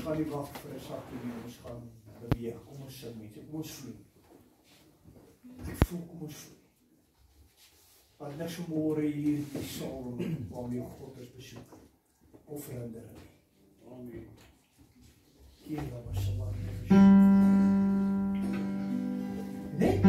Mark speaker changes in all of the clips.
Speaker 1: gaan nie wag vir 'n sakkie nie, ons gaan beweeg. Kom ons sing iets, kom ons vloei. Ek voel, kom ons vloei. Want niks vanmôre hier die saal waarmee God ons besoek of verhinder nie. Amen. Hier was se man. Net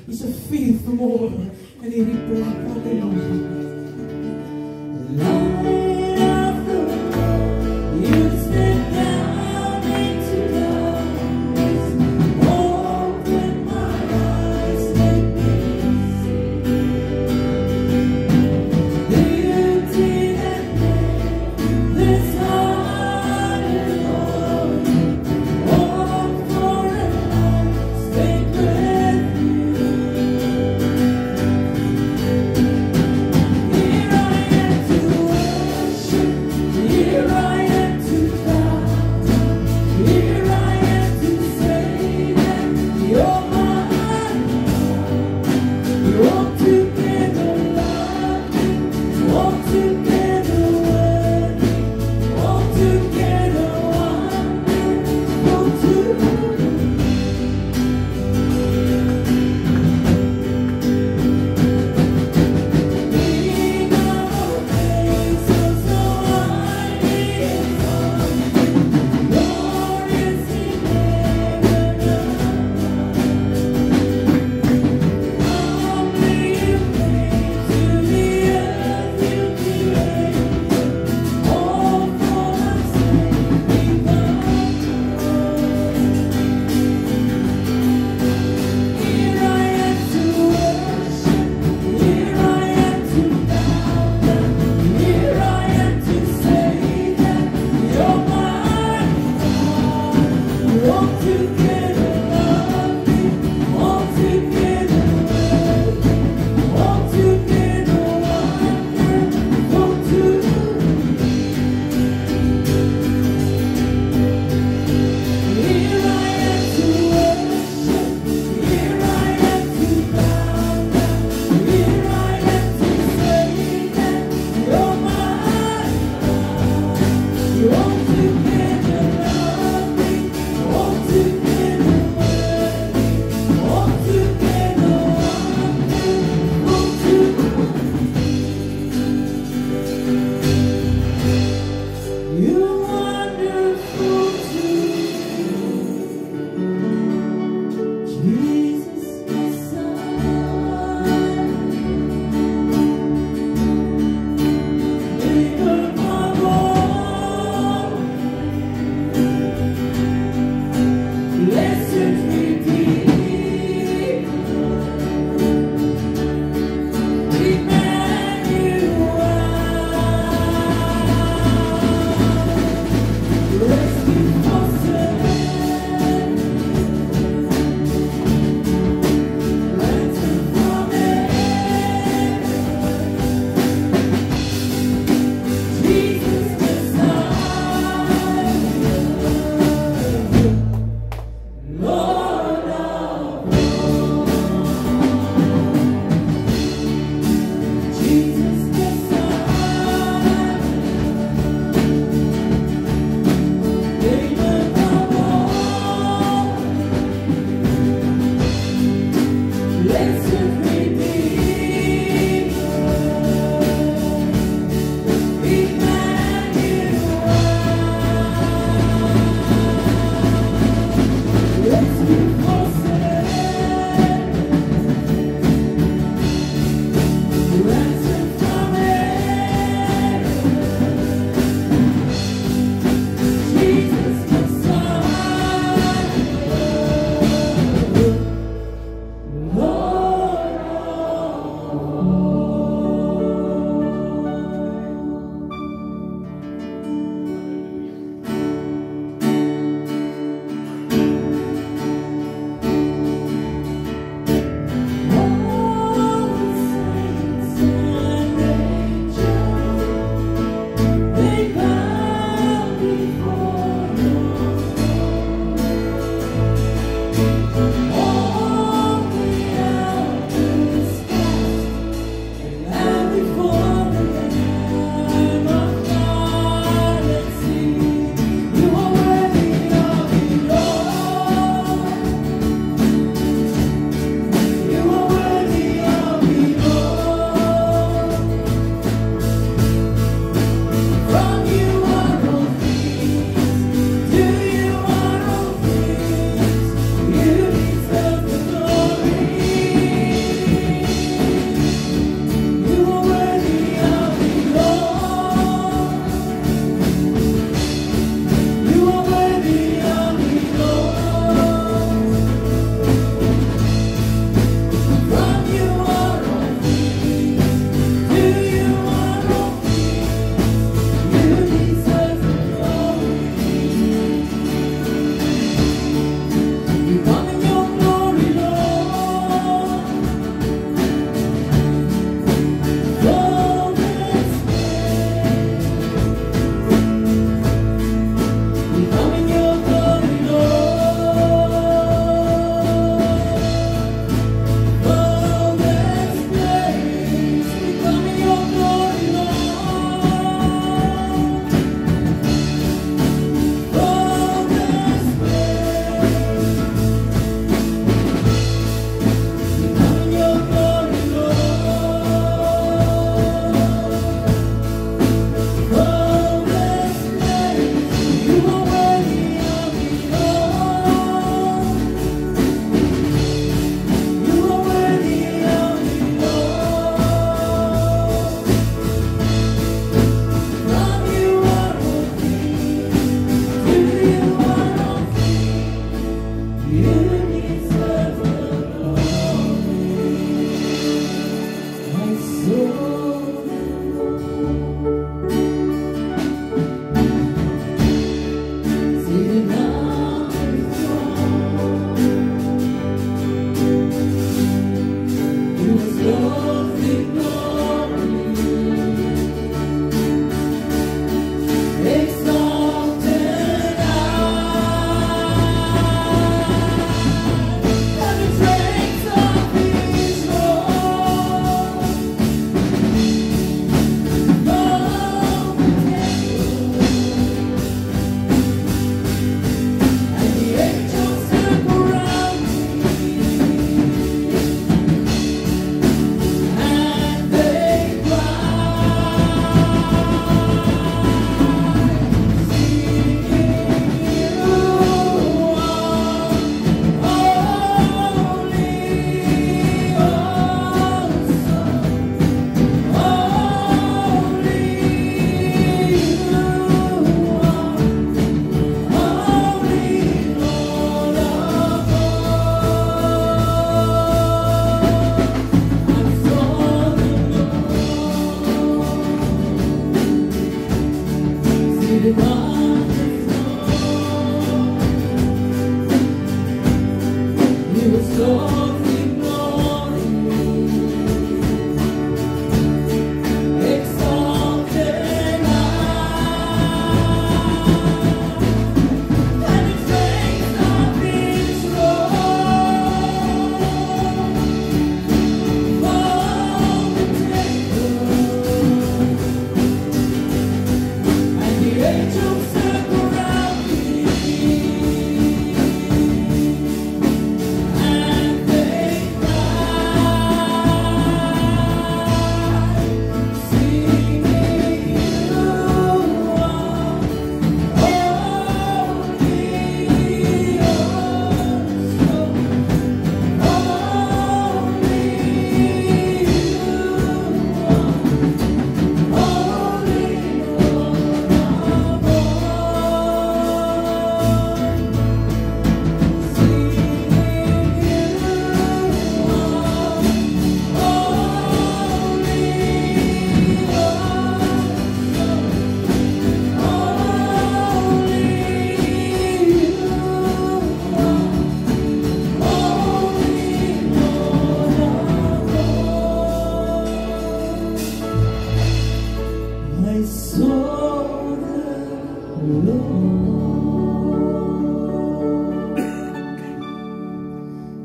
Speaker 2: He's a faithful Lord, and he replied, Light of the world, you step down into darkness, open my eyes, let me see the beauty that made this heart alone. Oh, for a life spent with you.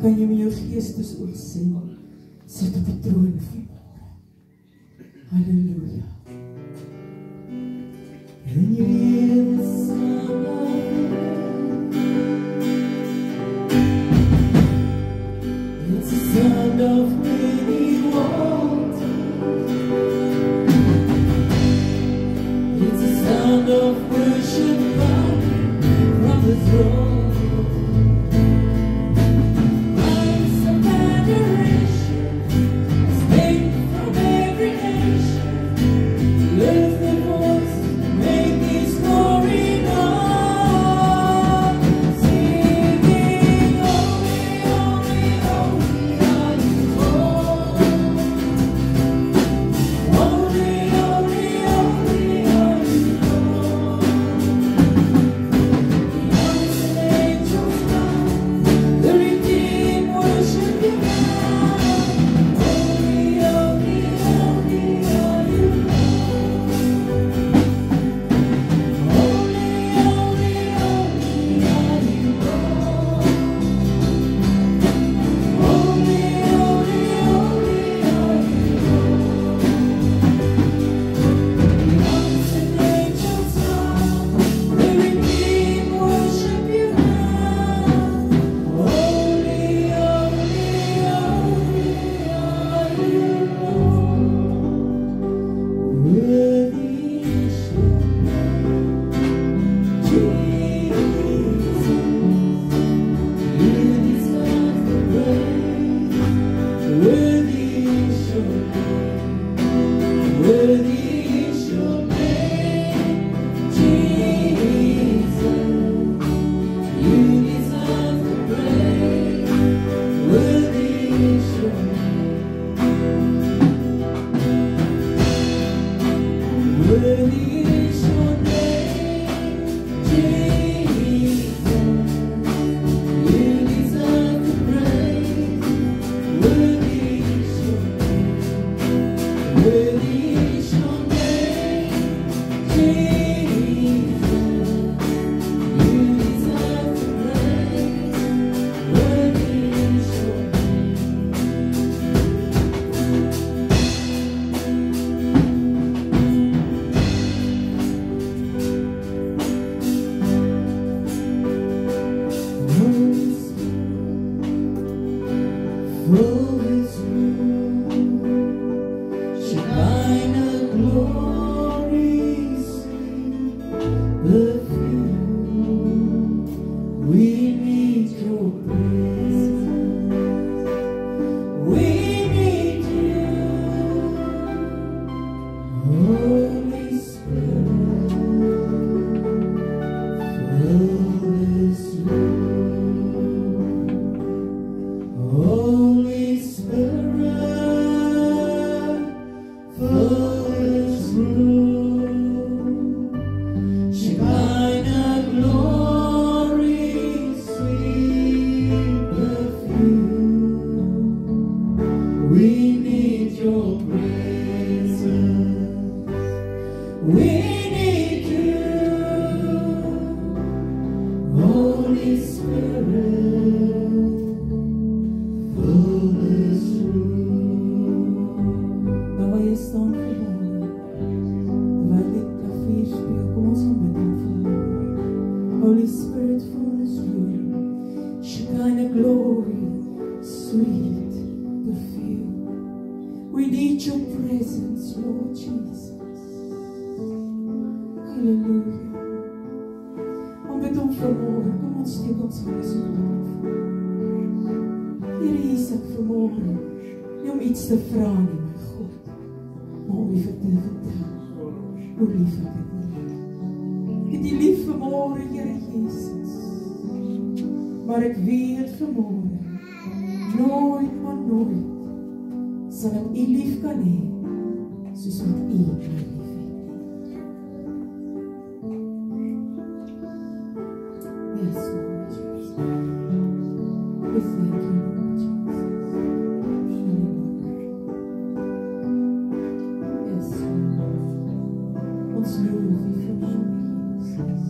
Speaker 2: Kan jy met jou geestesoog sien, sit op die troon vanmorgen. Halleluja. En jy weer it's the sound of many waters. It's the sound of worship from the throne. Glory, sweet perfume. staan vanmorgen. Terwijl ik klavier speel, kom ons aanbidden vanmorgen. Holy Spirit, fill this room. Shekinah glory, sweet perfume. We need your presence, Lord Jesus. Hallelujah. Aanbid hom vanmorgen. Kom ons steek ons hande so op. Here is ek vanmorgen. Nie om iets te vra nie, my God, maar om u te vertel hoe lief ek het nie. Ek het die lief vanmorgen, Here Jesus. Maar ek weet vanmorgen, nooit maar nooit sal ek u lief kan hê, soos wat u my lief het. Yes, Lord Jesus. We thank you, Lord Jesus. Yes, Lord. Ons loof u vanmorgen, Jesus.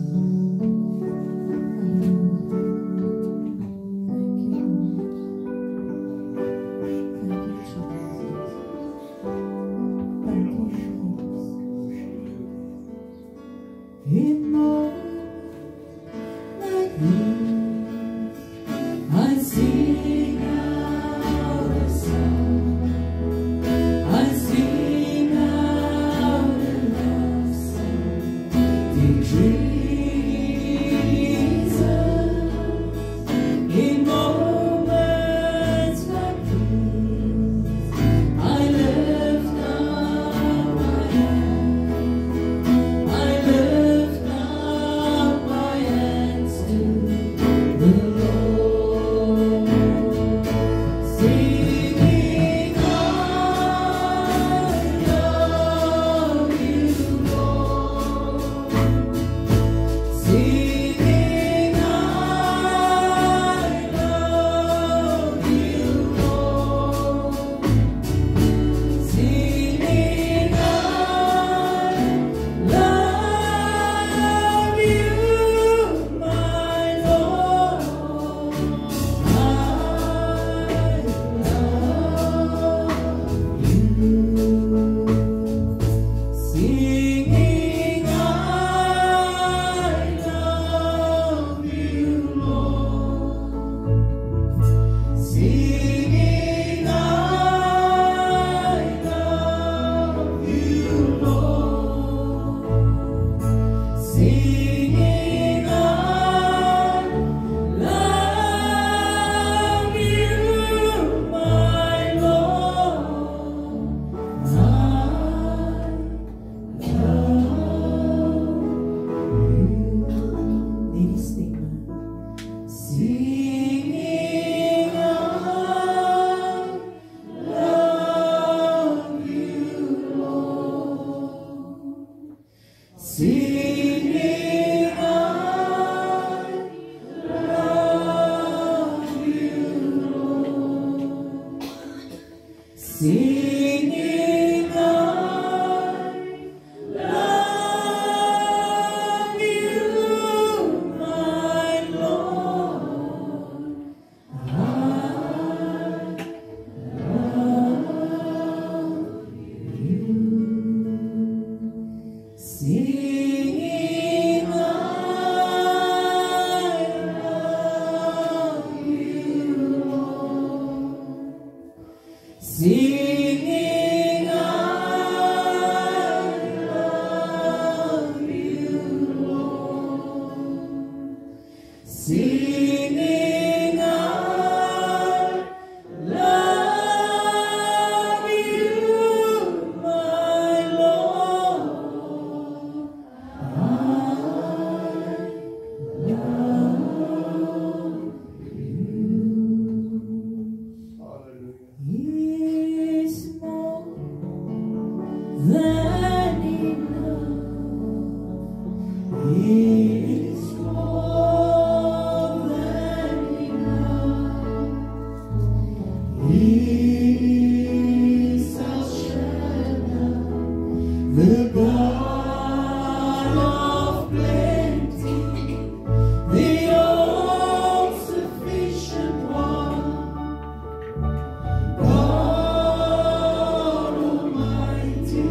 Speaker 3: Almighty.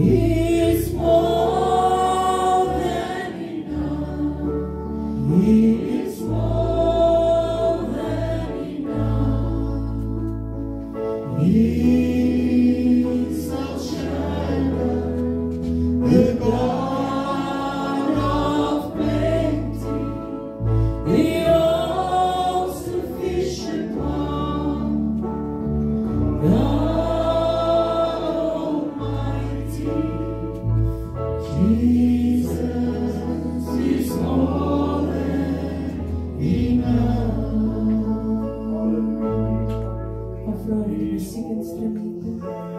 Speaker 2: is more than enough. He is more than enough. He is El Shaddai, the God of plenty, the all-sufficient one, God Almighty. Jesus is more than enough. Afra die musiekinstrumente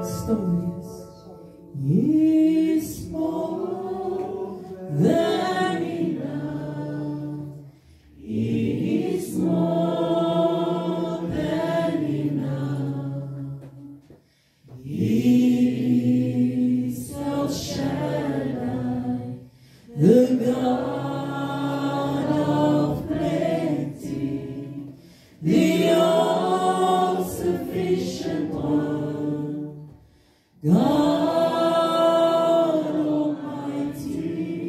Speaker 2: stil wees. He is more than enough. He is more than enough. He is El Shaddai, the God of plenty, the all-sufficient one, God Almighty.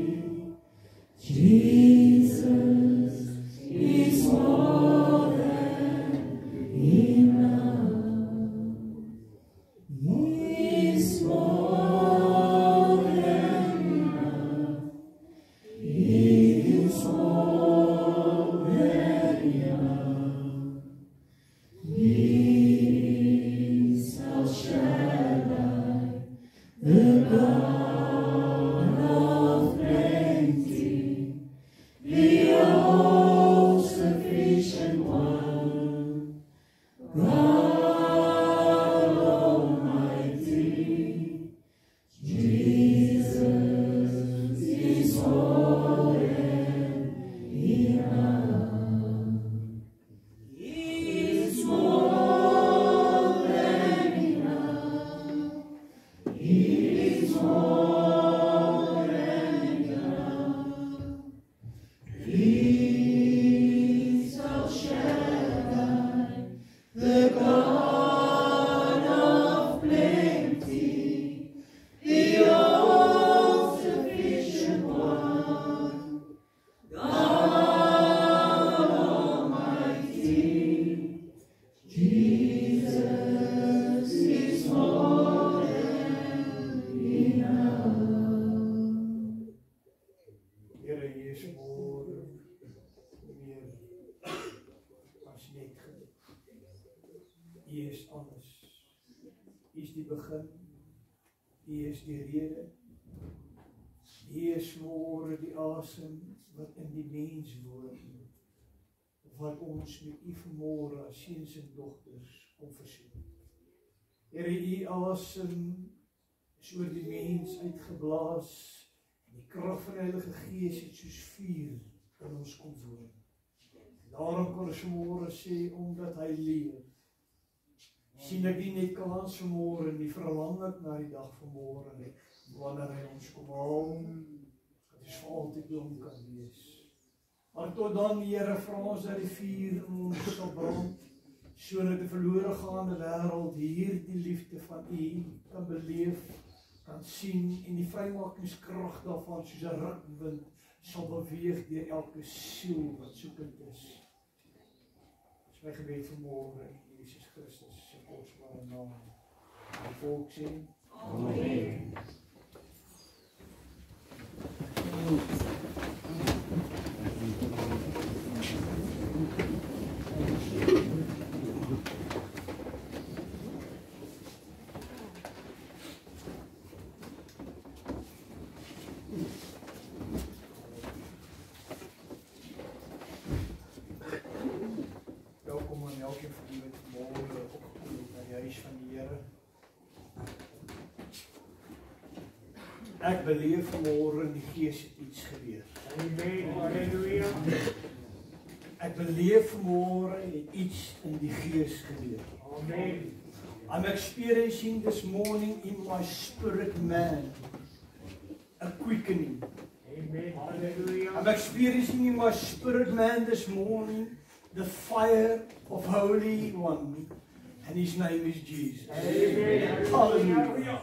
Speaker 2: Jesus is more than enough. He is more than enough. He is more than enough. He is El Shaddai, the God of plenty, the all-sufficient one, God Almighty. Jesus is more than enough. He is more than enough. He is more than enough. He is El Shaddai, the God of plenty, the all-sufficient one, God Almighty. Jesus is more than enough.
Speaker 1: Here, U is more meer as net genoeg. U is alles. U is die begin. U is die rede. U is môre die asem wat in die mens woon. Wat ons met U vanmôre as seuns en dogters kom versoen. Here, U asem is oor die mens uitgeblaas. Die krag van die Heilige Gees het soos vuur in ons kom woon. Daarom kan ons vanmôre sê, omdat hy leef, sien ek nie net kans vanmôre nie, verlang ek na die dag vanmôre nie, wanneer hy ons kom haal, dat ons vir altyd by hom kan wees. Maar tot dan, Here, vra ons dat die vuur in ons sal brand, sodat die verlore gaande wêreld hier die liefde van U kan beleef, kan sien en die vrymakingskrag daarvan soos 'n rukwind sal beweeg deur elke siel wat soekend is. Dis my gebed vanmôre in Jesus Christus se kosbare naam. Die volk sê amen. Welkom aan elkeen van julle wat vanmôre opgekom het na die huis van die Here. Ek beleef vanmôre in die Gees het iets gebeur. Amen. Halleluja. Ek beleef vanmôre het iets in die Gees gebeur. Amen. I'm experiencing this morning in my spirit man a quickening. Amen. Hallelujah. I'm experiencing in my spirit man this morning the fire of Holy One, and His name is Jesus. Amen. Hallelujah.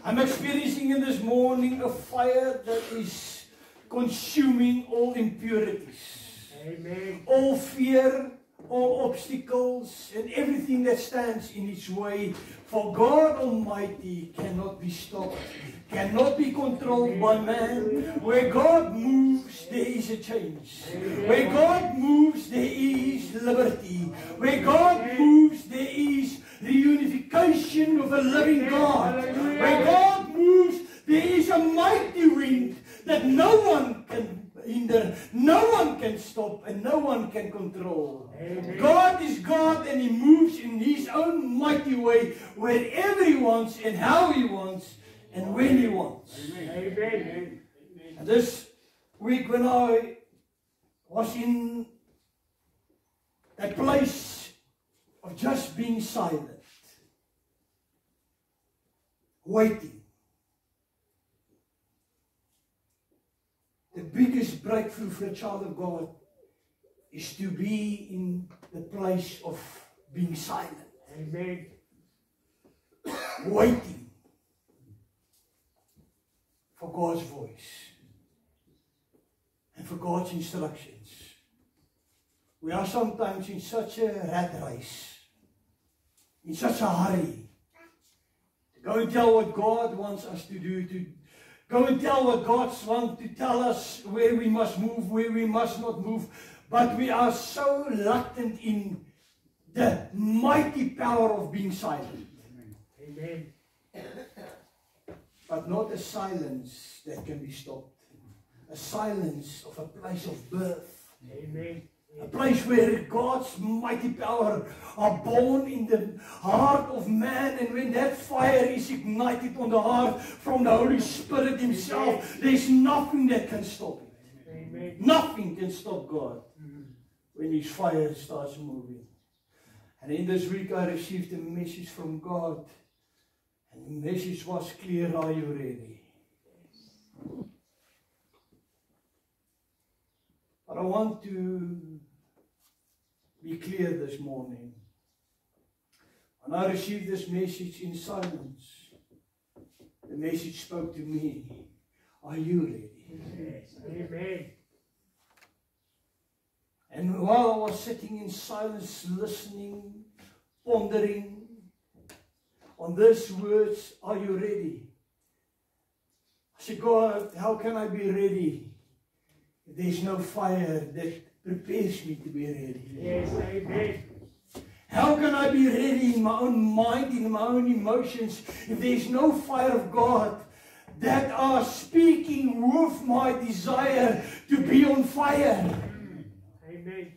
Speaker 1: I'm experiencing in this morning a fire that is consuming all impurities.
Speaker 3: Amen.
Speaker 1: All fear, all obstacles, and everything that stands in its way. For God Almighty cannot be stopped, cannot be controlled by man. Where God moves, there is a change. Where God moves, there is liberty. Where God moves, there is reunification of a living God. Where God moves, there is a mighty wind that no one can hinder, no one can stop, and no one can control.
Speaker 3: Amen.
Speaker 1: God is God, and He moves in His own mighty way, wherever He wants, and how He wants, and when He wants.
Speaker 3: Amen.
Speaker 1: And this week when I was in a place of just being silent, waiting, the biggest breakthrough for a child of God is to be in the place of being silent.
Speaker 3: Amen.
Speaker 1: Waiting for God's voice and for God's instructions. We are sometimes in such a rat race, in such a hurry, to go and tell what God wants us to do, to go and tell what God wants to tell us, where we must move, where we must not move. But we are so reluctant in the mighty power of being silent.
Speaker 3: Amen.
Speaker 1: But not a silence that can be stopped. A silence of a place of birth.
Speaker 3: Amen.
Speaker 1: A place where God's mighty power are born in the heart of man, and when that fire is ignited on the heart from the Holy Spirit Himself, there's nothing that can stop it.
Speaker 3: Amen.
Speaker 1: Nothing can stop God when His fire starts moving. And in this week I received a message from God, and the message was clear: are you ready? But I want to be clear this morning. When I received this message in silence, the message spoke to me: are you ready?
Speaker 3: Yes. Amen.
Speaker 1: And while I was sitting in silence, listening, pondering on these words, are you ready? I said, God, how can I be ready if there's no fire that prepares me to be ready?
Speaker 3: Yes. Amen.
Speaker 1: How can I be ready in my own mind, in my own emotions, if there's no fire of God that are speaking with my desire to be on fire?
Speaker 3: Amen.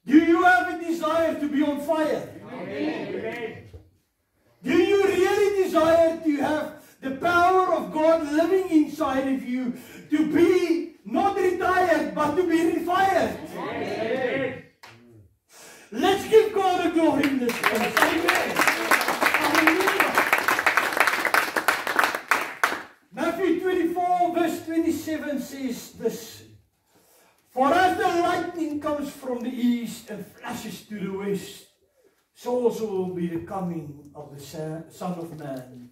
Speaker 1: Do you have a desire to be on fire?
Speaker 3: Amen.
Speaker 1: Do you really desire to have the power of God living inside of you, to be not retired, but to be refired?
Speaker 3: Amen.
Speaker 1: Let's give God the glory in this place. Amen. Hallelujah. Matthew 24 verse 27 says this: for as the lightning comes from the east and flashes to the west, so also will be the coming of the Son of Man.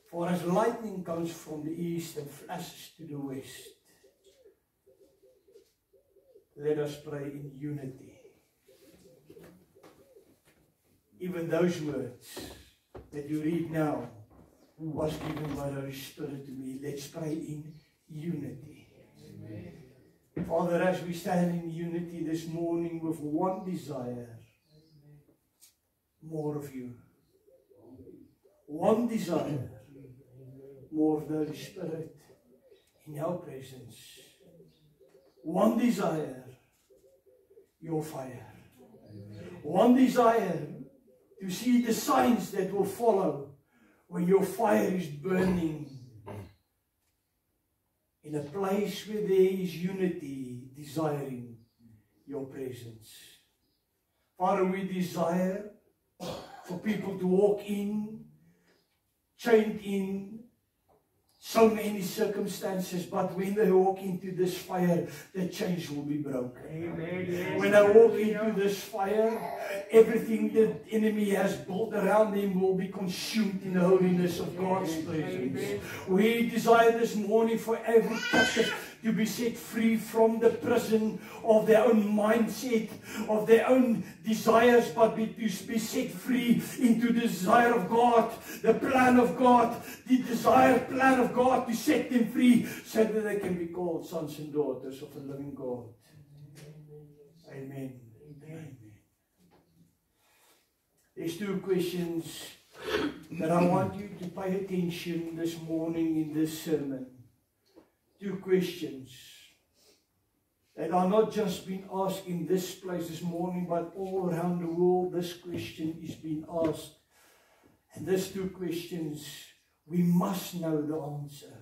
Speaker 1: For as lightning comes from the east and flashes to the west. Let us pray in unity. Even those words that you read now was given by the Holy Spirit to me. Let's pray in unity. Amen. Father, as we stand in unity this morning with one desire, more of you. One desire, more of the Holy Spirit in your presence. One desire, your fire. One desire, to see the signs that will follow when your fire is burning in a place where there is unity, desiring your presence. Father, we desire for people to walk in, chained in, so many circumstances, but when they walk into this fire, the chains will be broken.
Speaker 3: Amen. Yes.
Speaker 1: When they walk into this fire, everything the enemy has built around them will be consumed in the holiness of God's presence. We desire this morning for every captive to be set free from the prison of their own mindset, of their own desires, but to be set free into the desire of God, the plan of God, the desired plan of God to set them free so that they can be called sons and daughters of the living God. Amen. Amen. There's two questions that I want you to pay attention this morning in this sermon. Two questions that are not just being asked in this place this morning, but all around the world. This question is being asked. And these two questions, we must know the answer.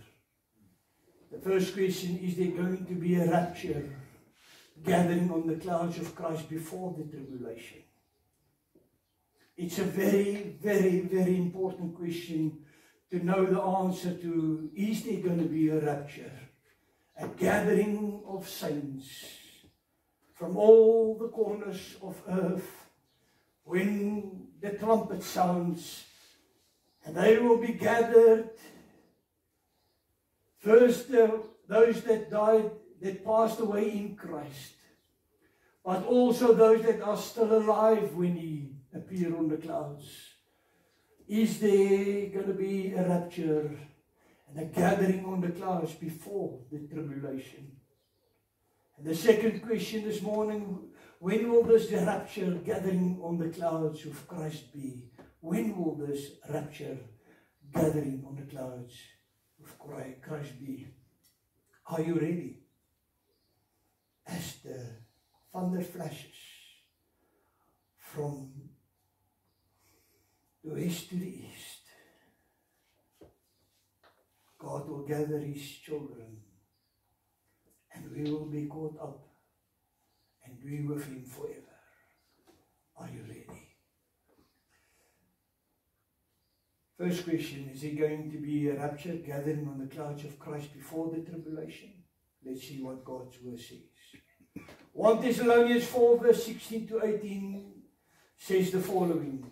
Speaker 1: The first question, is there going to be a rapture, gathering on the clouds of Christ before the tribulation? It's a very, very, very important question to know the answer to. Is there going to be a rapture? A gathering of saints from all the corners of earth when the trumpet sounds, and they will be gathered. First, those that died, that passed away in Christ, but also those that are still alive when He appears on the clouds. Is there going to be a rapture and a gathering on the clouds before the tribulation? And the second question this morning, when will this rapture, gathering on the clouds of Christ be? When will this rapture, gathering on the clouds of Christ be? Are you ready? As the thunder flashes from the west to the east, God will gather His children, and we will be caught up and be with Him forever. Are you ready? First question, is there going to be a rapture, gathering on the clouds of Christ before the tribulation? Let's see what God's word says. 1 Thessalonians 4 verse 16 to 18 says the following.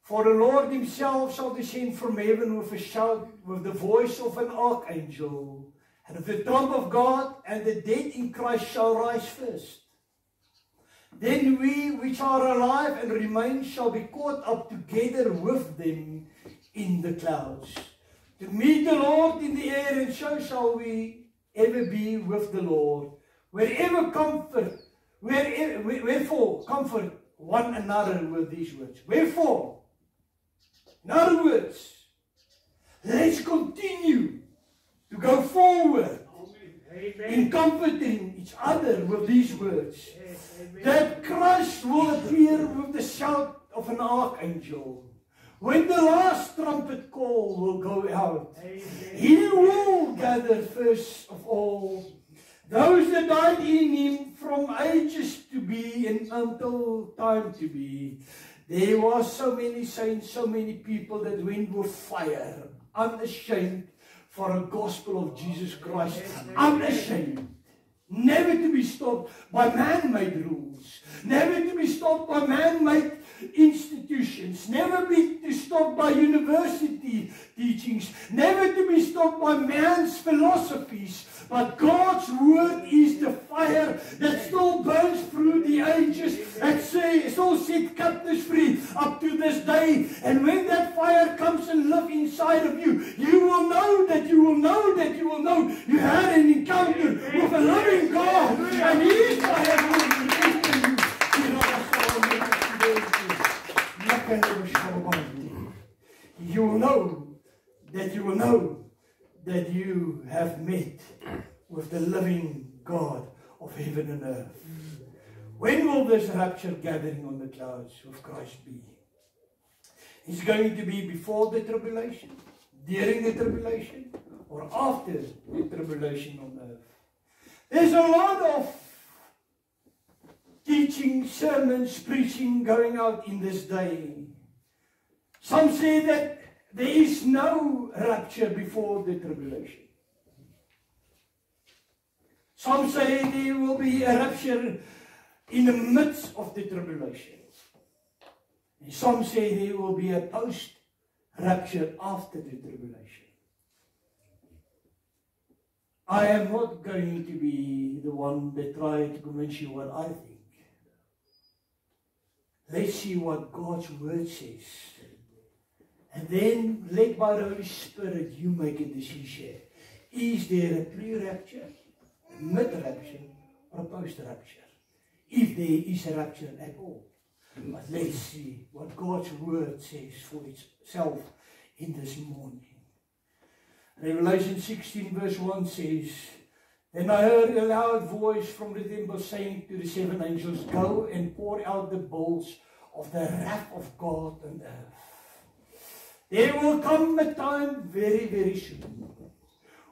Speaker 1: For the Lord Himself shall descend from heaven with a shout, with the voice of an archangel, and with the trump of God, and the dead in Christ shall rise first. Then we which are alive and remain shall be caught up together with them in the clouds, to meet the Lord in the air, and so shall we ever be with the Lord. Wherefore comfort one another with these words. Wherefore, in other words, let's continue to go forward. Amen. In comforting each other with these words. Yes, that Christ will appear with the shout of an archangel. When the last trumpet call will go out, amen, He will gather first of all those that died in Him from ages to be and until time to be. There were so many saints, so many people that went with fire, unashamed for a gospel of Jesus Christ, unashamed, never to be stopped by man-made rules, never to be stopped by man-made institutions, never be stopped by university teachings, never to be stopped by man's philosophies, but God's word is the fire that still burns through the ages, that still set captives free up to this day. And when that fire comes and lives inside of you, you will know that you will know that you will know you had an encounter with a loving God, and His fire will protect you. You will know that you have met with the living God of heaven and earth. When will this rapture, gathering on the clouds of Christ be? It's going to be before the tribulation, during the tribulation, or after the tribulation on earth. There's a lot of teaching, sermons, preaching going out in this day. Some say that there is no rapture before the tribulation. Some say there will be a rapture in the midst of the tribulation. And some say there will be a post-rapture after the tribulation. I am not going to be the one that tries to convince you what I think. Let's see what God's word says. And then, led by the Holy Spirit, you make a decision. Is there a pre-rapture, mid-rapture, or a post-rapture? If there is a rapture at all. But let's see what God's word says for itself in this morning. Revelation 16 verse 1 says, Then I heard a loud voice from the temple saying to the 7 angels, Go and pour out the bowls of the wrath of God on earth. There will come a time very, very soon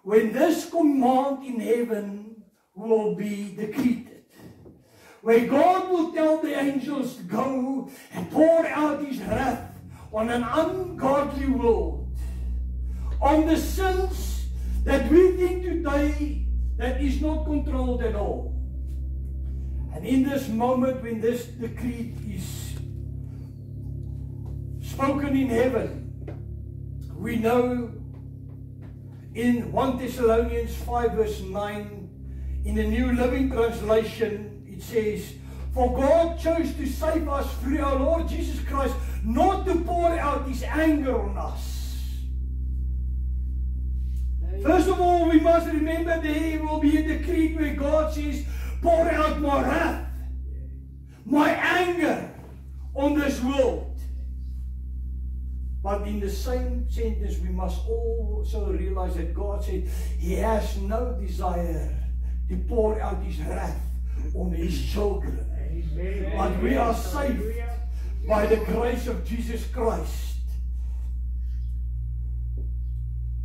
Speaker 1: when this command in heaven will be decreed, where God will tell the angels to go and pour out his wrath on an ungodly world, on the sins that we think today that is not controlled at all. And in this moment when this decree is spoken in heaven, we know in 1 Thessalonians 5 verse 9, in the New Living Translation, it says, For God chose to save us through our Lord Jesus Christ, not to pour out his anger on us. First of all, we must remember there will be a decree where God says, Pour out my wrath, my anger on this world. But in the same sentence, we must also realize that God said he has no desire to pour out his wrath on his children. Amen. But we are saved by the grace of Jesus Christ.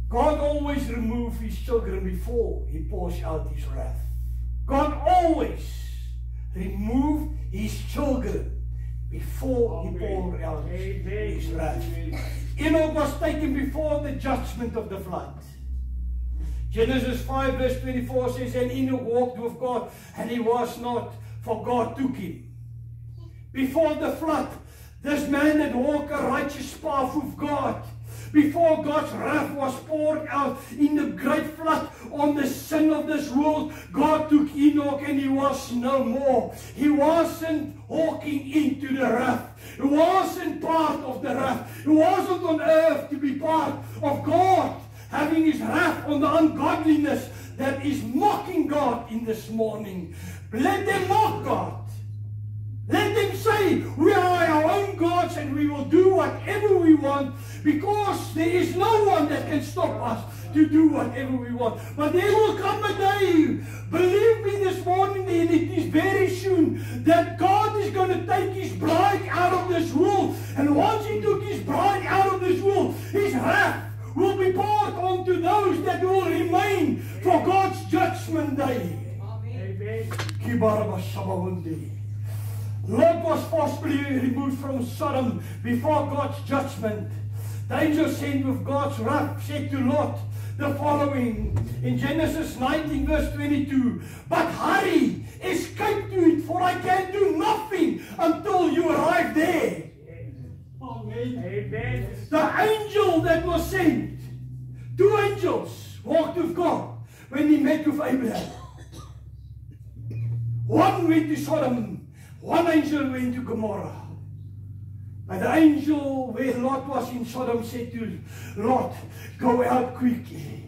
Speaker 1: God always removes his children before he pours out his wrath. God always removes his children before he poured out his wrath. Enoch was taken before the judgment of the flood. Genesis 5 verse 24 says, And Enoch walked with God, and he was not, for God took him. Before the flood, this man had walked a righteous path with God. Before God's wrath was poured out in the great flood on the sin of this world, God took Enoch and he was no more. He wasn't walking into the wrath. He wasn't part of the wrath. He wasn't on earth to be part of God, having his wrath on the ungodliness that is mocking God in this morning. Let them mock God. Let them say, we are our own gods and we will do whatever we want, because there is no one that can stop us to do whatever we want. But there will come a day, believe me this morning, and it is very soon, that God is going to take his bride out of this world. And once he took his bride out of this world, his wrath will be poured onto those that will remain for God's judgment day. Amen. Lot was forcibly removed from Sodom before God's judgment. The angel sent with God's wrath said to Lot the following in Genesis 19 verse 22. But hurry, escape to it, for I can do nothing until you arrive there. Amen. Amen. The angel that was sent, 2 angels walked with God when he met with Abraham. One went to Sodom, one angel went to Gomorrah. But the angel where Lot was in Sodom said to Lot, go out quickly.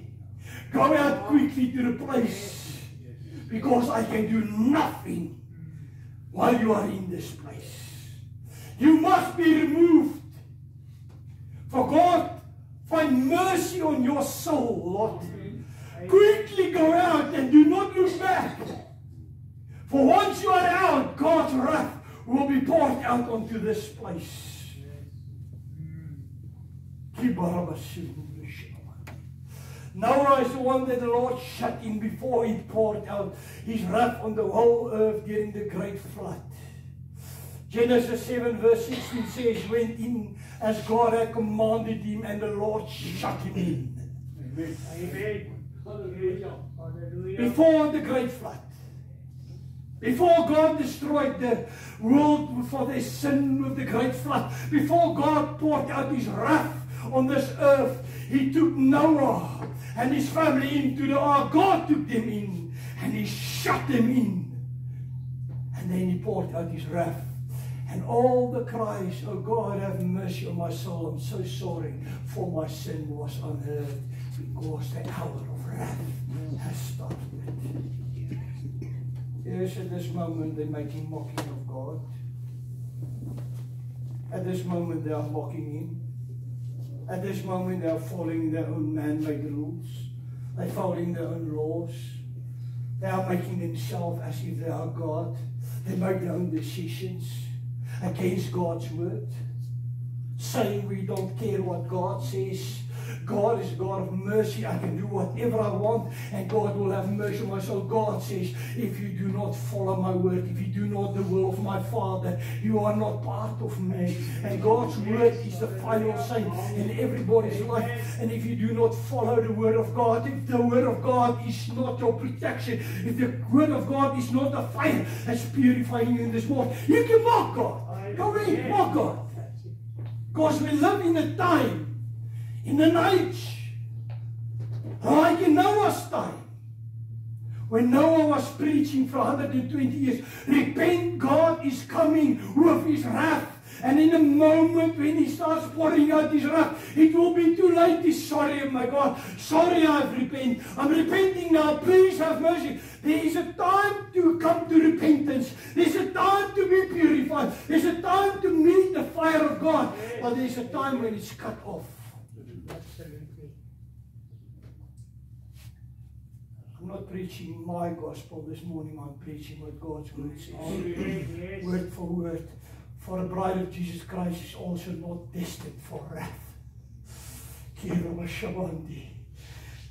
Speaker 1: Go out quickly to the place, because I can do nothing while you are in this place. You must be removed. For God find mercy on your soul, Lot. Quickly go out and do not look back. For once you are out, God's wrath will be poured out onto this place. Noah is the one that the Lord shut in before he poured out his wrath on the whole earth during the great flood. Genesis 7 verse 16 says, went in as God had commanded him, and the Lord shut him in.
Speaker 3: Amen. Amen. Hallelujah. Hallelujah.
Speaker 1: Before the great flood, before God destroyed the world for their sin with the great flood, before God poured out his wrath on this earth, he took Noah and his family into the ark. God took them in and he shut them in. And then he poured out his wrath. And all the cries, oh God, have mercy on my soul, I'm so sorry, for my sin was unheard, because the hour of wrath has started. Yes, at this moment they're making mocking of God. At this moment they are mocking him. At this moment they are following their own man-made rules. They're following their own laws. They are making themselves as if they are God. They make their own decisions against God's word, saying we don't care what God says. God is a God of mercy. I can do whatever I want and God will have mercy on my soul. God says, if you do not follow my word, if you do not the will of my Father, you are not part of me. And God's word is the final say in everybody's life. And if you do not follow the word of God, if the word of God is not your protection, if the word of God is not the fire that's purifying you in this world, you can mock God. Go ahead, mock God. Because we live in a time, in an age, like in Noah's time, when Noah was preaching for 120 years, repent, God is coming with his wrath. And in a moment when he starts pouring out his wrath, it will be too late. He's sorry, my God. Sorry, I've repented. I'm repenting now. Please have mercy. There is a time to come to repentance. There's a time to be purified. There's a time to meet the fire of God. But there's a time when it's cut off.
Speaker 3: Absolutely.
Speaker 1: I'm not preaching my gospel this morning. I'm preaching what God's word says.
Speaker 3: Yes.
Speaker 1: Word for word. For the bride of Jesus Christ is also not destined for wrath.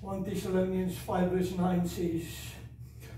Speaker 1: 1 Thessalonians 5 verse 9 says,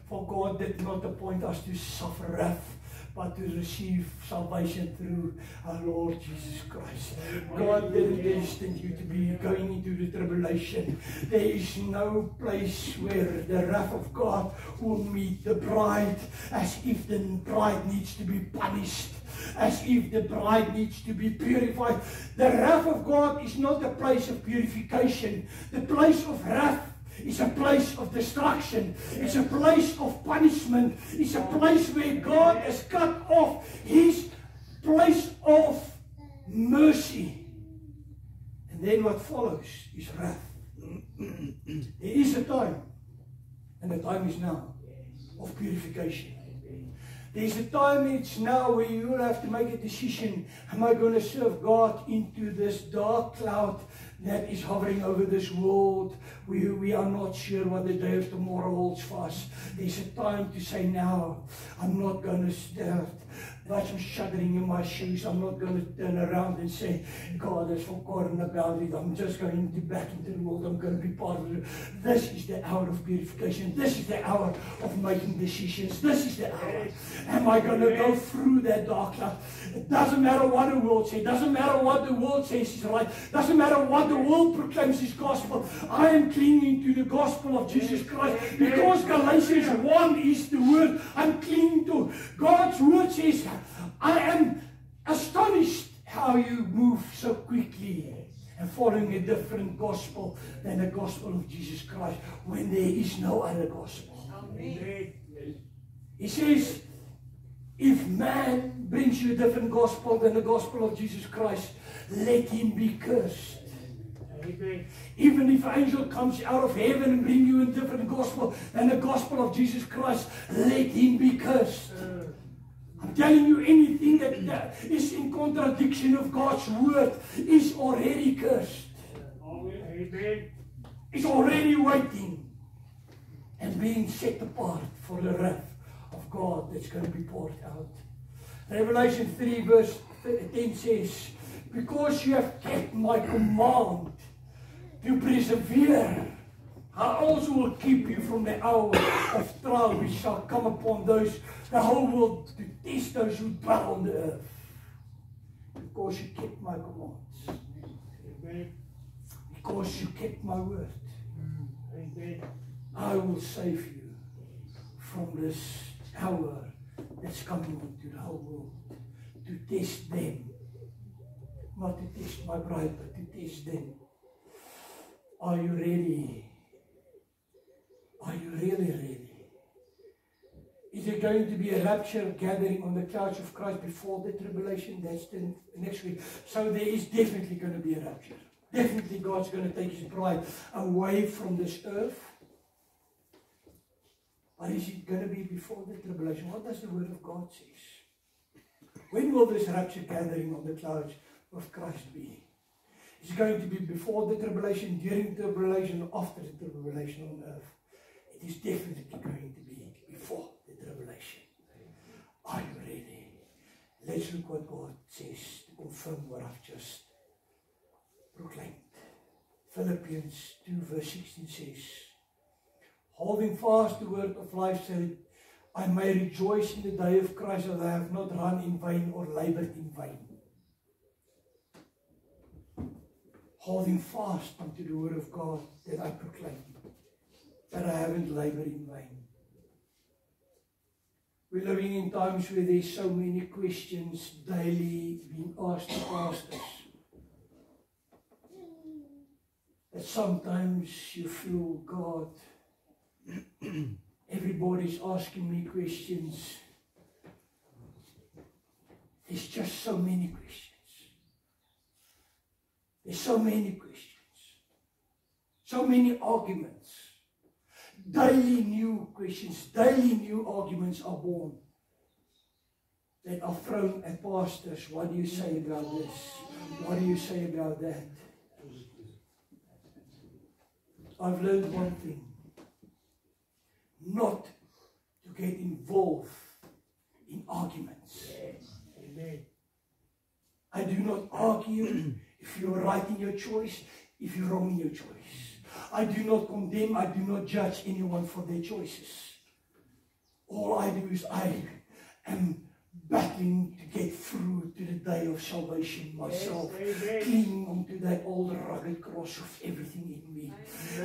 Speaker 1: for God did not appoint us to suffer wrath, but to receive salvation through our Lord Jesus Christ. God didn't destine you to be going into the tribulation. There is no place where the wrath of God will meet the bride, as if the bride needs to be punished, as if the bride needs to be purified. The wrath of God is not a place of purification. The place of wrath is a place of destruction. It's a place of punishment. It's a place where God has cut off his place of mercy. And then what follows is wrath. There is a time, and the time is now, of purification. There's a time, it's now, where you will have to make a decision. Am I going to serve God into this dark cloud that is hovering over this world? We are not sure what the day of tomorrow holds for us. There's a time to say, now, I'm not going to stand. Like I'm shuddering in my shoes. I'm not going to turn around and say, God has forgotten about it. I'm just going to back into the world. I'm going to be part of it. This is the hour of purification. This is the hour of making decisions. This is the hour. Am I going to go through that dark cloud? It doesn't matter what the world says. It doesn't matter what the world says is right. It doesn't matter what the world proclaims is gospel. I am clinging to the gospel of Jesus Christ, because Galatians 1 is the word I'm clinging to. God's word says, I am astonished how you move so quickly and following a different gospel than the gospel of Jesus Christ, when there is no other gospel.
Speaker 3: Amen.
Speaker 1: He says, if man brings you a different gospel than the gospel of Jesus Christ, let him be cursed.
Speaker 3: Amen.
Speaker 1: Even if an angel comes out of heaven and bring you a different gospel than the gospel of Jesus Christ, let him be cursed. I'm telling you, anything that is in contradiction of God's word is already cursed.
Speaker 3: Amen.
Speaker 1: It's already waiting and being set apart for the wrath of God that's going to be poured out. Revelation 3 verse 10 says, because you have kept my command to persevere. How also will keep you from the hour of trial which shall come upon those, the whole world, to test those who dwell on the earth. Because you kept my commands.
Speaker 3: Amen.
Speaker 1: Because you kept my word.
Speaker 3: Amen.
Speaker 1: I will save you from this hour that's coming into the whole world. To test them. Not to test my bride, but to test them. Are you ready? Are you really ready? Is there going to be a rapture gathering on the clouds of Christ before the tribulation? That's the next week. So there is definitely going to be a rapture. Definitely God's going to take his bride away from this earth. But is it going to be before the tribulation? What does the word of God say? When will this rapture gathering on the clouds of Christ be? Is it going to be before the tribulation, during the tribulation, or after the tribulation on earth? It is definitely going to be before the tribulation. Are you ready? Let's look what God says to confirm what I've just proclaimed. Philippians 2 verse 16 says, holding fast the word of life, so that I may rejoice in the day of Christ, that I have not run in vain or labored in vain. Holding fast unto the word of God that I proclaim, that I haven't labored in vain. We're living in times where there's so many questions daily being asked to pastors, that sometimes you feel, God, everybody's asking me questions. There's just so many questions. There's so many questions. So many arguments. Daily new questions, daily new arguments are born that are thrown at pastors. What do you say about this? What do you say about that? I've learned one thing. Not to get involved in arguments.
Speaker 3: Amen.
Speaker 1: I do not argue if you're right in your choice, if you're wrong in your choice. I do not condemn, I do not judge anyone for their choices. All I do is I am battling to get through to the day of salvation myself, clinging onto that old rugged cross of everything in me.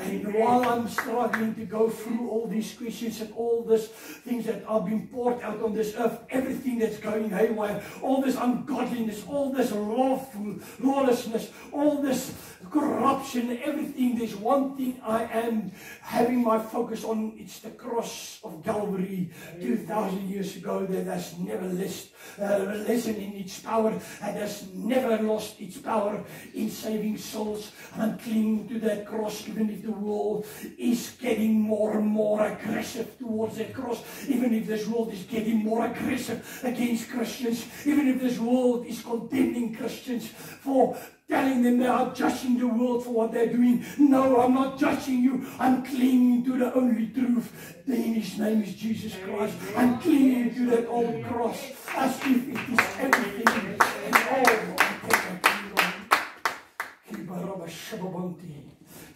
Speaker 1: And while I'm struggling to go through all these questions and all these things that are being poured out on this earth, everything that's going haywire, all this ungodliness, all this lawlessness, all this corruption, everything, there's one thing I am having my focus on. It's the cross of Calvary 2,000 years ago that has never lessened in its power and has never lost its power in saving souls. I'm clinging to that cross, even if the world is getting more and more aggressive towards that cross, even if this world is getting more aggressive against Christians, even if this world is condemning Christians for telling them they are judging the world for what they're doing. No, I'm not judging you. I'm clinging to the only truth. Then his name is Jesus Christ. I'm clinging to that old cross as if it is everything and all I take.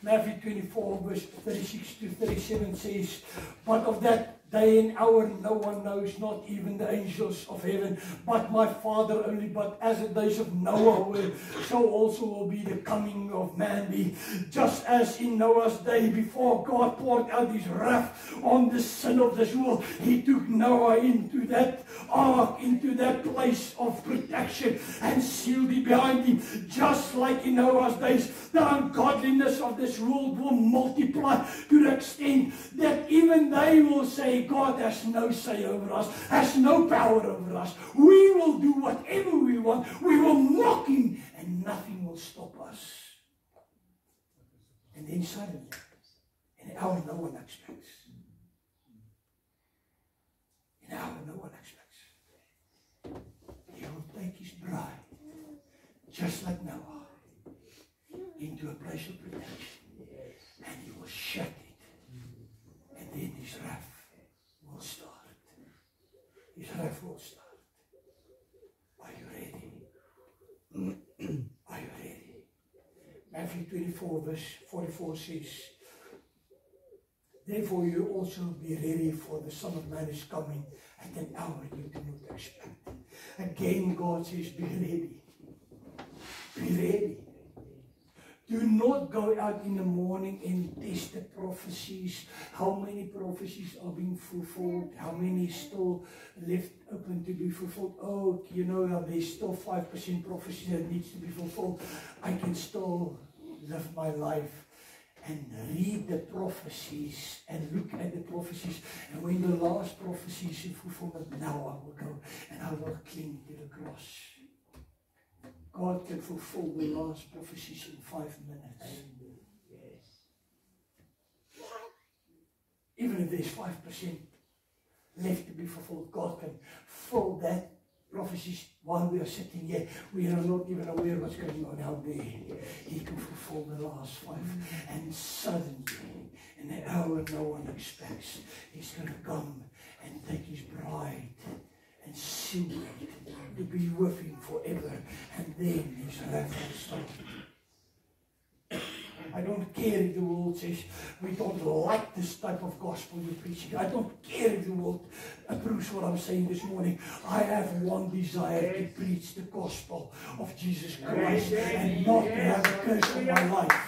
Speaker 1: Matthew 24 verse 36 to 37 says, but of that day and hour no one knows, not even the angels of heaven, but my Father only. But as the days of Noah were, so also will be the coming of man be. Just as in Noah's day, before God poured out his wrath on the sin of this world, he took Noah into that ark, into that place of protection, and sealed it behind him. Just like in Noah's days, the ungodliness of this world will multiply to the extent that even they will say, God has no say over us, has no power over us. We will do whatever we want. We will mock him and nothing will stop us. And then suddenly, in an hour no one expects. In an hour no one expects. He will take his bride, just like Noah, into a place of protection. And he will shut it. And then his wrath will start. His wrath will start. Are you ready? Are you ready? Matthew 24 verse 44 says, Therefore, you also be ready, for the Son of Man is coming at an hour you do not expect. Again, God says, be ready. Be ready. Do not go out in the morning and test the prophecies. How many prophecies are being fulfilled? How many still left open to be fulfilled? Oh, you know, there's still 5% prophecy that needs to be fulfilled. I can still live my life and read the prophecies and look at the prophecies. And when the last prophecy is in fulfillment, now I will go and I will cling to the cross. God can fulfill the last prophecies in 5 minutes. Even if there's 5% left to be fulfilled, God can fill that prophecies while we are sitting here. We are not even aware what's going on out there. He can fulfill the last 5. And suddenly, in the hour no one expects, He's going to come and take His bride and seal it to be with Him forever. And then His wrath will start. I don't care if the world says we don't like this type of gospel you're preaching. I don't care if the world approves what I'm saying this morning. I have one desire, to preach the gospel of Jesus Christ and not to have a curse on my life.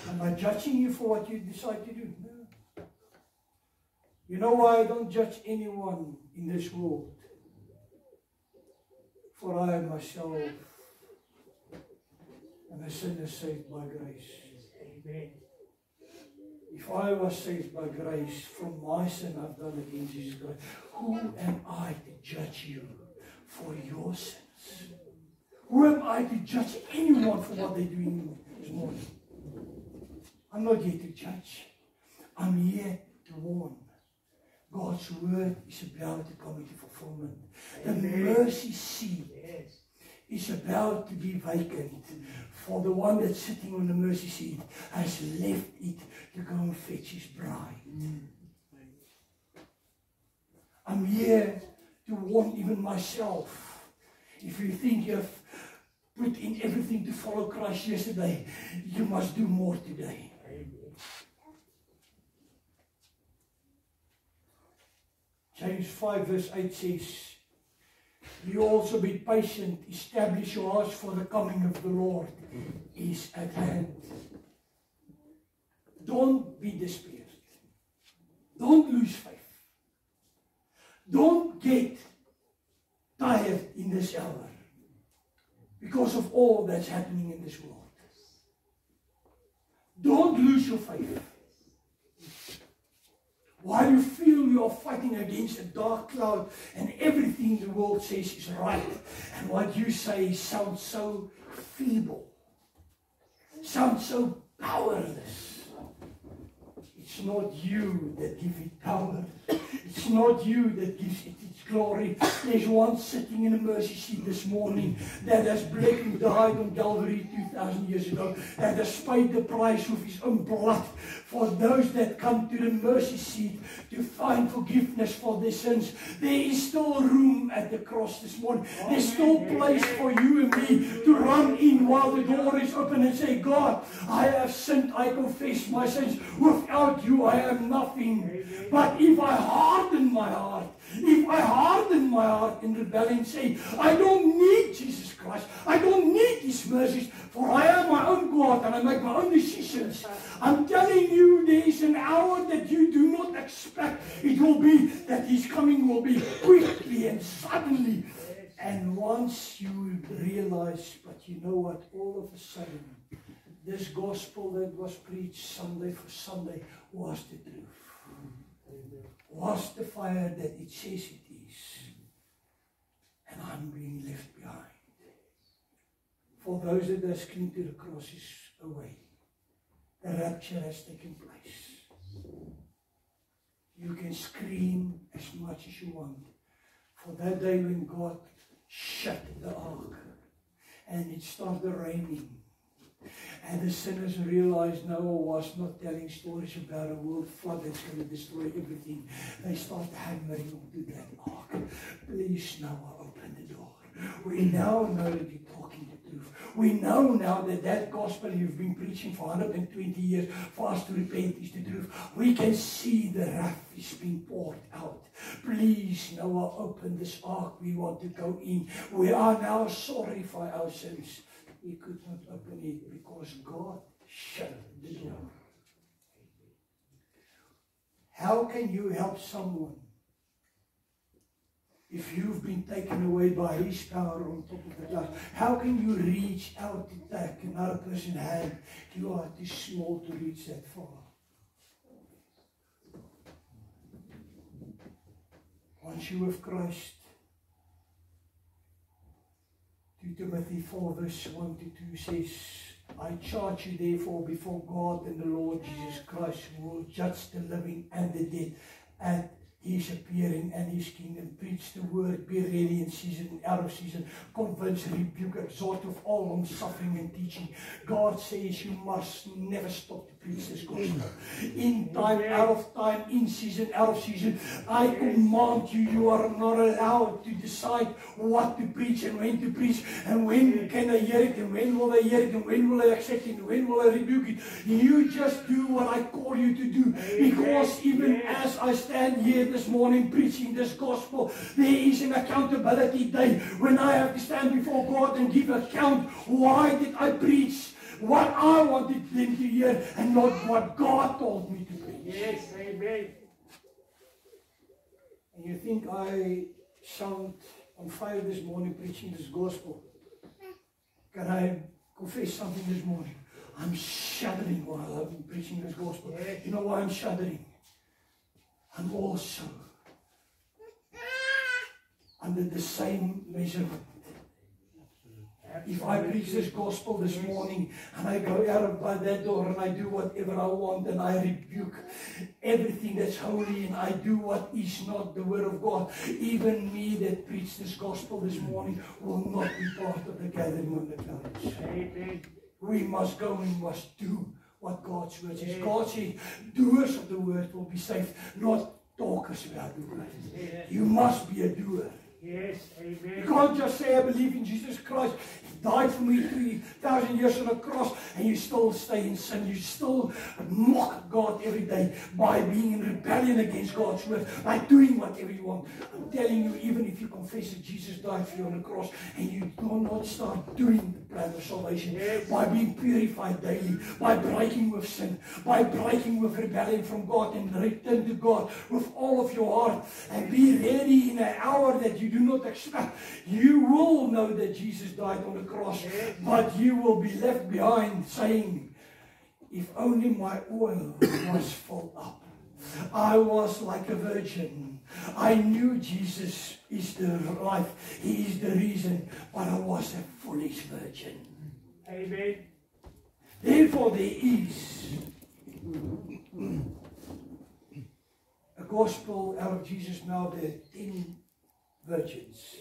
Speaker 1: Am I judging you for what you decide to do? No. You know why I don't judge anyone in this world? For I myself am a sinner saved by grace. Amen. If I was saved by grace from my sin I've done against Jesus Christ, who am I to judge you for your sins? Who am I to judge anyone for what they're doing this morning? I'm not here to judge. I'm here to warn. God's word is about to come into fulfillment. The mercy seat is about to be vacant. For the one that's sitting on the mercy seat has left it to go and fetch his bride. I'm here to warn even myself. If you think you've put in everything to follow Christ yesterday, you must do more today. James 5 verse 8 says, you also be patient, establish your hearts, for the coming of the Lord is at hand. Don't be despaired. Don't lose faith. Don't get tired in this hour because of all that's happening in this world. Don't lose your faith. While you feel you are fighting against a dark cloud and everything the world says is right, and what you say sounds so feeble, sounds so powerless. It's not you that gives it power. It's not you that gives it its glory. There's one sitting in a mercy seat this morning that has bled and died on Calvary 2,000 years ago, that has paid the price with his own blood for those that come to the mercy seat to find forgiveness for their sins. There is still room at the cross this morning. There's still place for you and me to run in while the door is open and say, God, I have sinned, I confess my sins. Without you I am nothing. But if I harden my heart, in rebellion, say, I don't need Jesus Christ, I don't need His mercies, for I am my own God and I make my own decisions. I'm telling you, there is an hour that you do not expect. It will be that His coming will be quickly and suddenly. And once you realize, but you know what, all of a sudden, this gospel that was preached Sunday for Sunday was the truth. Was the fire that it says it is. And I'm being left behind. For those that are clinging to the cross is away. The rapture has taken place. You can scream as much as you want. For that day when God shut the ark and it started raining, and the sinners realized Noah was not telling stories about a world flood that's going to destroy everything. They start hammering onto that ark. Please, Noah, open the door. We now know that you're talking the truth. We know now that that gospel you've been preaching for 120 years, for us to repent, is the truth. We can see the wrath is being poured out. Please, Noah, open this ark. We want to go in. We are now sorry for our sins. We could not open it because God shut the door. How can you help someone if you've been taken away by His power on top of the clouds? How can you reach out to take another person's hand? You are too small to reach that far. Once you have Christ, 2 Timothy 4 verse 1 to 2 says, I charge you therefore before God and the Lord Jesus Christ, who will judge the living and the dead at His appearing and His kingdom. Preach the word, be ready in season and out of season. Convince, rebuke, exhort with all long suffering and teaching. God says you must never stop to preach this gospel. In time, out of time, in season, out of season. I command you, you are not allowed to decide what to preach and when to preach and when can I hear it and when will I hear it and when will I accept it and when will I rebuke it. You just do what I call you to do, because even as I stand here this morning preaching this gospel, there is an accountability day when I have to stand before God and give account. Why did I preach what I wanted them to hear and not what God told me to preach?
Speaker 3: Yes, amen.
Speaker 1: And you think I sound on fire this morning preaching this gospel? Can I confess something this morning? I'm shuddering while I'm preaching this gospel. You know why I'm shuddering? I'm also under the same measurement. If I preach this gospel this morning and I go out by that door and I do whatever I want and I rebuke everything that's holy and I do what is not the word of God, even me that preached this gospel this morning will not be part of the gathering on the clouds.
Speaker 3: Amen.
Speaker 1: We must go and we must do what God's word says. God says, doers of the word will be saved, not talkers about the word. You must be a doer.
Speaker 3: Yes, amen.
Speaker 1: You can't just say, I believe in Jesus Christ. He died for me 3,000 years on the cross, and you still stay in sin. You still mock God every day by being in rebellion against God's word, by doing whatever you want. I'm telling you, even if you confess that Jesus died for you on the cross, and you do not start doing the plan of salvation, by being purified daily, by breaking with sin, by breaking with rebellion from God, and return to God with all of your heart, and be ready in an hour that you do not expect, you will know that Jesus died on the cross, but you will be left behind saying, if only my oil was filled up. I was like a virgin. I knew Jesus is the life. He is the reason, but I was a foolish virgin.
Speaker 3: Amen.
Speaker 1: Therefore there is a gospel out of Jesus now. There are 10 virgins.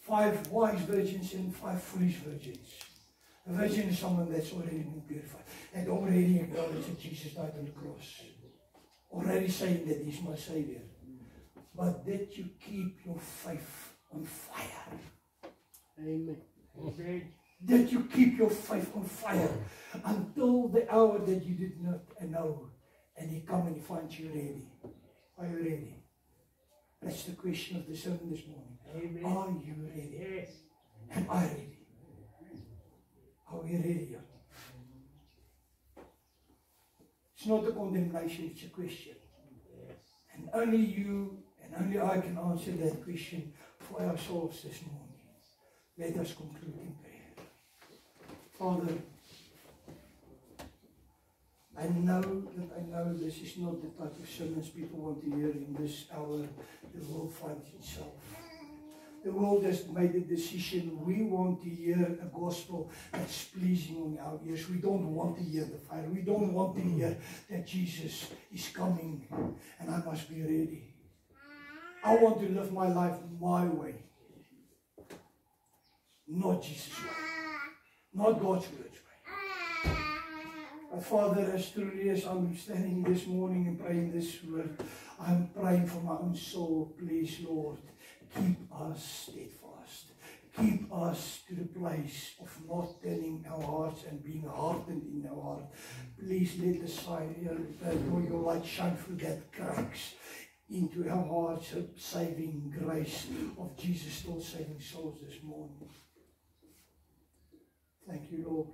Speaker 1: 5 wise virgins and 5 foolish virgins. A virgin is someone that's already been purified and already acknowledged that Jesus died on the cross. Already saying that He's my Savior. But that you keep your faith on fire.
Speaker 3: Amen. Amen.
Speaker 1: That you keep your faith on fire until the hour that you did not know, and He come and He finds you ready. Are you ready? That's the question of the sermon this morning.
Speaker 3: Amen.
Speaker 1: Are you ready?
Speaker 3: Yes.
Speaker 1: Am I ready? Are we ready? It's not a condemnation, it's a question.
Speaker 3: Yes.
Speaker 1: And only you and only I can answer that question for ourselves this morning. Let us conclude in prayer. Father, I know this is not the type of sermons people want to hear in this hour. The world finds itself. The world has made a decision. We want to hear a gospel that's pleasing on our ears. We don't want to hear the fire. We don't want to hear that Jesus is coming and I must be ready. I want to live my life my way. Not Jesus' way. Not God's word's way. But Father, as truly as I'm standing this morning and praying this word, I'm praying for my own soul. Please, Lord, keep us steadfast. keep us to the place of not turning our hearts and being hardened in our heart. Please let the your light shine through that cracks into our hearts, the saving grace of Jesus still saving souls this morning. Thank you, Lord.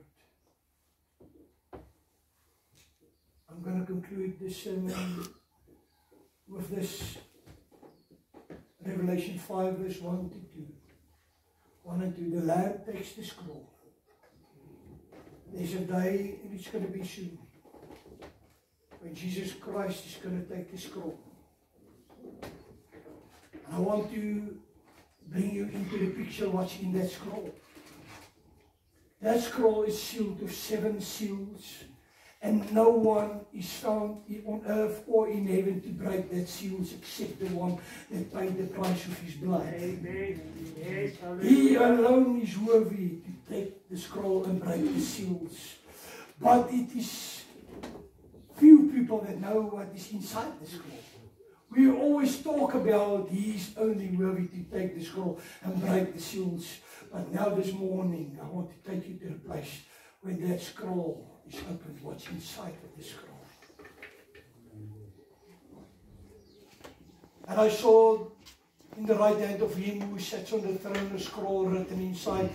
Speaker 1: I'm going to conclude this sermon with this Revelation 5 verse 1 to 2. 1 and 2. The Lamb takes the scroll. There's a day, and it's going to be soon, when Jesus Christ is going to take the scroll. And I want to bring you into the picture what's in that scroll. That scroll is sealed with 7 seals. And no one is found on earth or in heaven to break that seals except the one that paid the price of his blood.
Speaker 3: Amen. Yes,
Speaker 1: He alone is worthy to take the scroll and break the seals. But it is few people that know what is inside the scroll. We always talk about he is only worthy to take the scroll and break the seals. But now this morning I want to take you to the place when that scroll is opened, what's inside of the scroll. And I saw in the right hand of him who sits on the throne a scroll written inside,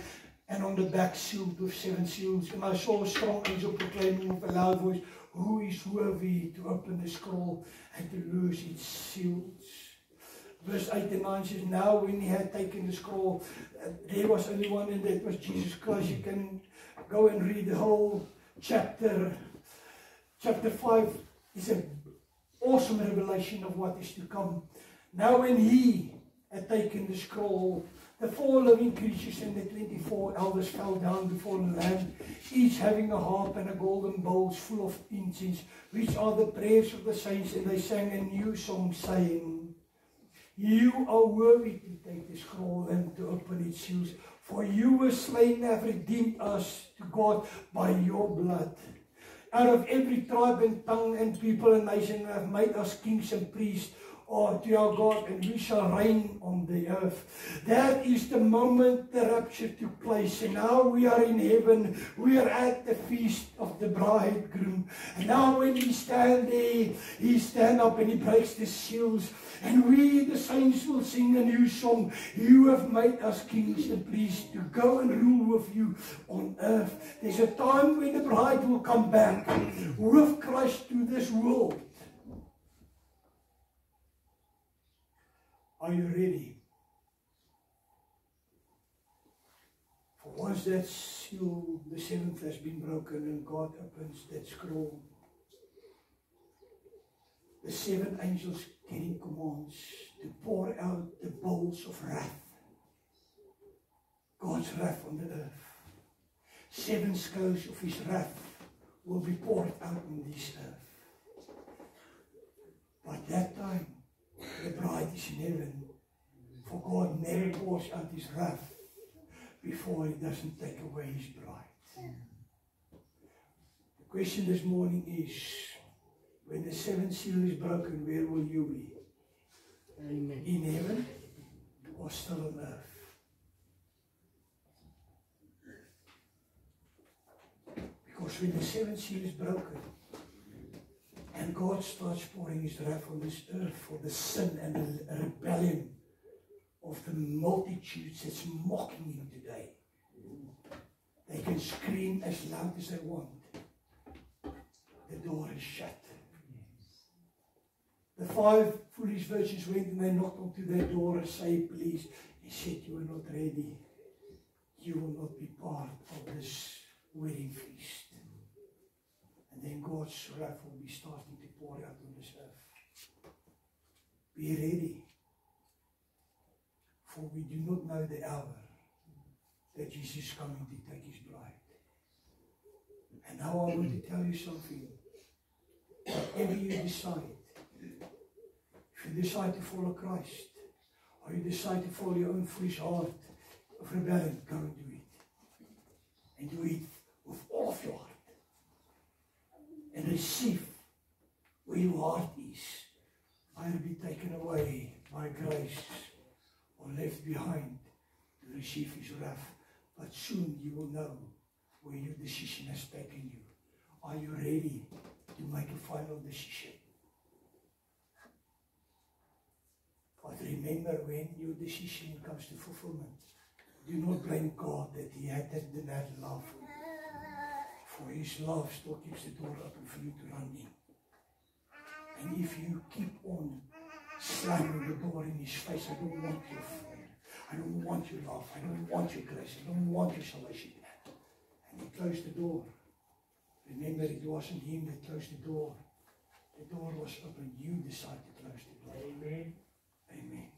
Speaker 1: and on the back sealed with 7 seals. And I saw a strong angel proclaiming with a loud voice, who is worthy to open the scroll and to loose its seals? Verse 8 and 9 says, now when he had taken the scroll, there was only one, and that was Jesus Christ. You can go and read the whole chapter. Chapter 5 is an awesome revelation of what is to come. Now when he had taken the scroll, the 4 living creatures and the 24 elders fell down before the Lamb, each having a harp and a golden bowls full of incense, which are the prayers of the saints, and they sang a new song, saying, you are worthy to take the scroll and to open its seals, for you were slain and have redeemed us to God by your blood. Out of every tribe and tongue and people and nation, have made us kings and priests to our God, and we shall reign on the earth. That is the moment the rapture took place, and now we are in heaven. We are at the feast of the bridegroom. And now when we stand there, he stand up and he breaks the seals, and we, the saints, will sing a new song. You have made us kings and priests to go and rule with you on earth. There's a time when the bride will come back with Christ to this world. Are you ready? For once that seal, the 7th, has been broken and God opens that scroll, the 7 angels getting commands to pour out the bowls of wrath. God's wrath on the earth. 7 scales of his wrath will be poured out on this earth. By that time, the bride is in heaven, for God never pours out his wrath before he doesn't take away his bride. The question this morning is, when the 7th seal is broken, where will you be?
Speaker 3: Amen.
Speaker 1: In heaven or still on earth? Because when the 7th seal is broken, and God starts pouring his wrath on this earth for the sin and the rebellion of the multitudes that's mocking him today. They can scream as loud as they want. The door is shut. The 5 foolish virgins went and they knocked onto their door and said, please. He said, you are not ready. You will not be part of this wedding feast. And then God's wrath will be starting to pour out on this earth. Be ready. For we do not know the hour that Jesus is coming to take his bride. And now I want to tell you something. Whatever you decide, if you decide to follow Christ, or you decide to follow your own foolish heart of rebellion, go and do it. And do it with all of your heart. And receive where your heart is. Either be taken away by grace or left behind to receive his wrath. But soon you will know where your decision has taken you. Are you ready to make a final decision? But remember, when your decision comes to fulfillment, do not blame God that he did not love for you. For his love still keeps the door open for you to run in. And if you keep on slamming the door in his face, I don't want your friend, I don't want your love, I don't want your grace, I don't want your salvation. And he closed the door. Remember, it wasn't him that closed the door. The door was open. You decided to close the door.
Speaker 3: Amen.
Speaker 1: Amen.